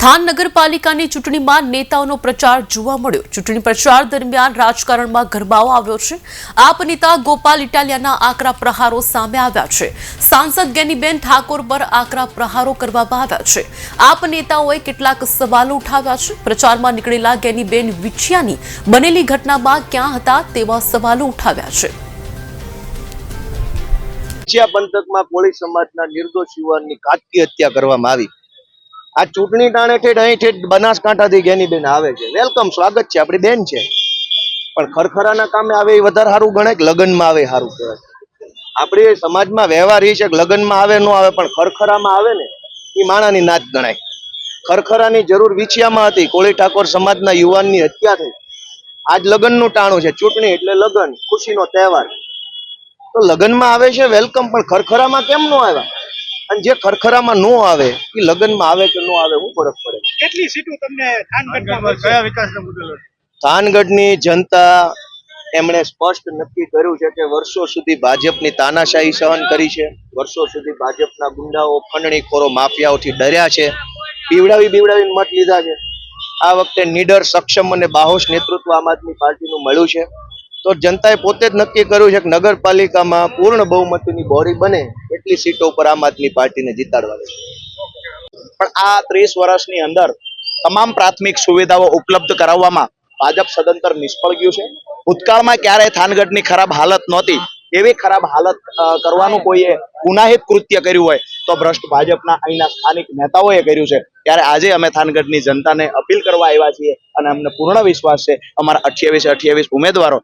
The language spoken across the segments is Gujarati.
થાન નગરપાલિકાની ચૂંટણીમાં નેતાઓનો પ્રચાર જોવા મળ્યો। ચૂંટણી પ્રચાર દરમિયાન રાજકારણમાં ગરમાવો આવ્યો છે। આપ નેતા ગોપાલ ઇટાલિયાના આકરા પ્રહારો સામે આવ્યા છે। સાંસદ ગેનીબેન ઠાકોર પર આકરા પ્રહારો કરવામાં આવ્યા છે। આપ નેતાઓએ કેટલાક સવાલો ઉઠાવ્યા છે। પ્રચારમાં નીકળેલા ગેનીબેન વિછિયાની બનેલી ઘટનામાં ક્યાં હતા તેવા સવાલો ઉઠાવ્યા છે। વિછિયા પંથકમાં કોળી સમાજના નિર્દોષ યુવાનની ઘાતકી હત્યા કરવામાં આવી। આ ચૂંટણી ટાણે ઠેઠ બનાસકાંઠાથી ગેનીબેન આવે છે। વેલકમ, સ્વાગત છે, આપણી બેન છે, પણ ખરખરાના કામે આવે એ વધારે સારું ગણાય કે લગ્નમાં આવે સારું કહેવાય? આપણી સમાજમાં વ્યવહાર એ છે કે લગ્નમાં આવે ન આવે, પણ ખરખરામાં આવે ને એ માણાની નાચ ગણાય। ખરખરાની જરૂર વિછિયામાં હતી। કોળી ઠાકોર સમાજના યુવાનની હત્યા થઈ। આજ લગ્નનું ટાણું છે। ચૂંટણી એટલે લગ્ન, ખુશીનો તહેવાર, તો લગ્નમાં આવે છે વેલકમ, પણ ખરખરામાં કેમ ન આવ્યા? અને જે ખરખરામાં ન આવે એ લગ્નમાં આવે કે ન આવે શું ફરક પડે? કેટલી સીટો તમને થાનગઢમાં કયા વિકાસના મુદ્દે? થાનગઢની જનતા એમણે સ્પષ્ટ નક્કી કર્યું છે કે વર્ષો સુધી ભાજપની તાનાશાહી સહન કરી છે। વર્ષો સુધી ભાજપના ગુંડાઓ, ખંડણીખોરો, માફિયાઓથી ડર્યા છે। બીવડાવીને મત લીધા છે। આ વખતે નીડર, સક્ષમ અને બાહોશ નેતૃત્વ આમ આદમી પાર્ટીનું મળ્યું છે। તો જનતાએ પોતે જ નક્કી કર્યું છે કે નગરપાલિકામાં પૂર્ણ બહુમતીની બોડી બને એટલી સીટો ઉપર આમ આદમી પાર્ટીને જીતાડવાની છે। પણ આ 30 વર્ષની અંદર તમામ પ્રાથમિક સુવિધાઓ ઉપલબ્ધ કરાવવામાં ભાજપ સદંતર નિષ્ફળ ગયું છે। ભૂતકાળમાં ક્યારેય થાનગઢની ખરાબ હાલત નહોતી, એવી ખરાબ હાલત કરવાનું કોઈએ ગુનાહિત કૃત્ય કર્યું હોય તો ભ્રષ્ટ ભાજપના અહીંના સ્થાનિક નેતાઓએ કર્યું છે। ત્યારે આજે અમે થાનગઢની જનતાને અપીલ કરવા આવ્યા છીએ અને અમને પૂર્ણ વિશ્વાસ છે અમારા 28 ઉમેદવારો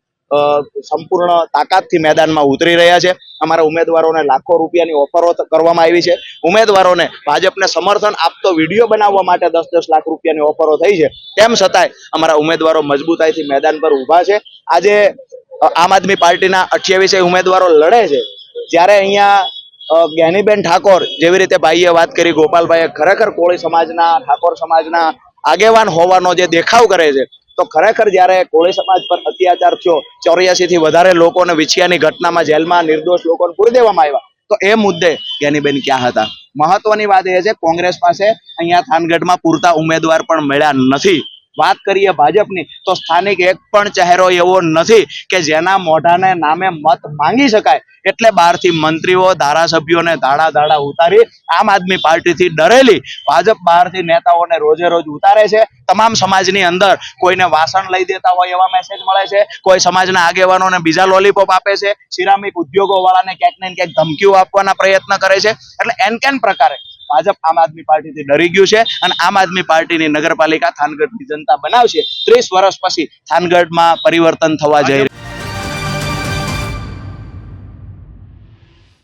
સંપૂર્ણ તાકાતથી મેદાનમાં ઉતરી રહ્યા છે। અમારા ઉમેદવારોને લાખો રૂપિયાની ઓફરો કરવામાં આવી છે। ઉમેદવારોને ભાજપને સમર્થન આપતો વિડીયો બનાવવા માટે 10-10 લાખ રૂપિયાની ઓફરો થઈ છે। તેમ છતાંય અમારા ઉમેદવારો મજબૂતાઈથી મેદાન પર ઊભા છે। આજે આમ આદમી પાર્ટીના 28 ઉમેદવારો લડે છે, જ્યારે અહીંયા ગેનીબેન ઠાકોર જેવી રીતે ભાઈએ વાત કરી, ગોપાલભાઈએ, ખરેખર કોળી સમાજના, ઠાકોર સમાજના આગેવાન હોવાનો જે દેખાવ કરે છે, તો ખરેખર જ્યારે કોળી સમાજ પર અત્યાચાર થયો, 84 થી વધારે લોકોને વિછિયાની ઘટનામાં જેલમાં નિર્દોષ લોકોને પૂરી દેવામાં આવ્યા, તો એ મુદ્દે ગેનીબેન ક્યાં હતા? મહત્વની વાત એ છે કોંગ્રેસ પાસે અહીંયા થાનગઢમાં પૂરતા ઉમેદવાર પણ મળ્યા નથી। વાત કરીએ ભાજપની તો સ્થાનિક એક પણ ચહેરો એવો નથી કે જેના મોઢાને નામે મત માંગી શકાય। એટલે બહારથી મંત્રીઓ, ધારાસભ્યોને ધાડા ઉતારી આમ આદમી પાર્ટીથી ડરેલી ભાજપ બહારથી નેતાઓને રોજે રોજ ઉતારે છે। તમામ સમાજની અંદર કોઈને વાસણ લઈ દેતા હોય એવા મેસેજ મળે છે, કોઈ સમાજના આગેવાનોને બીજા લોલીપોપ આપે છે, સિરામિક ઉદ્યોગો વાળાને ક્યાંક ને ક્યાંક ધમકીઓ આપવાના પ્રયત્ન કરે છે। એટલે એન પ્રકારે ભાજપ આમ આદમી પાર્ટીથી ડરી ગયું છે અને આમ આદમી પાર્ટીની નગરપાલિકા થાનગઢની જનતા બનાવશે। 30 વર્ષ પછી થાનગઢમાં પરિવર્તન થવા જઈ રહ્યું છે।